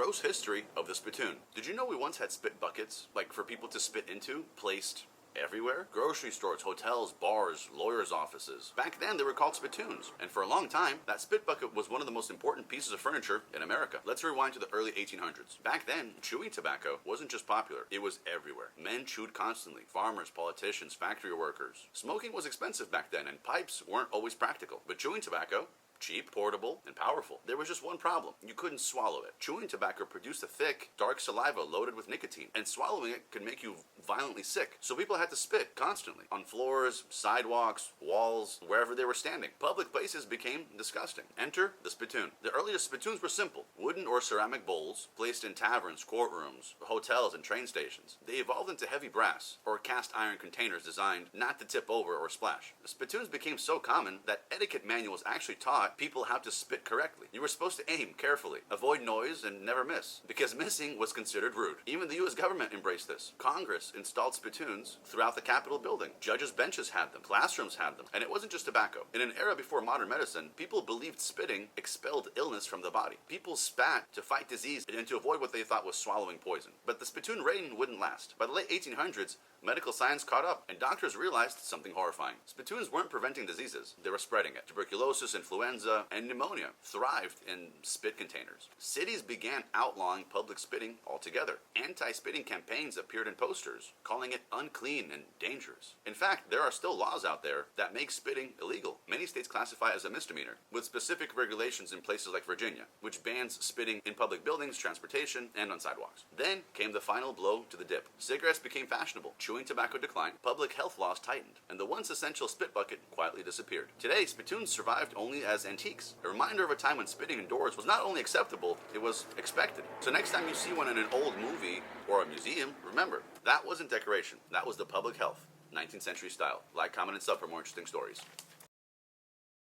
gross history of the spittoon. Did you know we once had spit buckets, like for people to spit into, placed everywhere? Grocery stores, hotels, bars, lawyers' offices. Back then they were called spittoons, and for a long time that spit bucket was one of the most important pieces of furniture in America. Let's rewind to the early 1800s. Back then, chewing tobacco wasn't just popular, it was everywhere. Men chewed constantly. Farmers, politicians, factory workers. Smoking was expensive back then, and pipes weren't always practical. But chewing tobacco, cheap, portable, and powerful. There was just one problem. You couldn't swallow it. Chewing tobacco produced a thick, dark saliva loaded with nicotine, and swallowing it could make you violently sick. So people had to spit constantly on floors, sidewalks, walls, wherever they were standing. Public places became disgusting. Enter the spittoon. The earliest spittoons were simple. Wooden or ceramic bowls placed in taverns, courtrooms, hotels, and train stations. They evolved into heavy brass or cast iron containers designed not to tip over or splash. The spittoons became so common that etiquette manuals actually taught people how to spit correctly. You were supposed to aim carefully, avoid noise, and never miss, because missing was considered rude. Even the US government embraced this. Congress installed spittoons throughout the Capitol building. Judges' benches had them. Classrooms had them. And it wasn't just tobacco. In an era before modern medicine, people believed spitting expelled illness from the body. People spat to fight disease and to avoid what they thought was swallowing poison. But the spittoon reign wouldn't last. By the late 1800s, medical science caught up, and doctors realized something horrifying. Spittoons weren't preventing diseases, they were spreading it. Tuberculosis, influenza, and pneumonia thrived in spit containers. Cities began outlawing public spitting altogether. Anti-spitting campaigns appeared in posters, calling it unclean and dangerous. In fact, there are still laws out there that make spitting illegal. Many states classify it as a misdemeanor, with specific regulations in places like Virginia, which bans spitting in public buildings, transportation, and on sidewalks. Then came the final blow to the dip. Cigarettes became fashionable. Chewing tobacco declined, public health laws tightened, and the once essential spit bucket quietly disappeared. Today, spittoons survived only as antiques, a reminder of a time when spitting indoors was not only acceptable, it was expected. So next time you see one in an old movie or a museum, remember, that wasn't decoration, that was the public health, 19th century style. Like, comment, and sub for more interesting stories.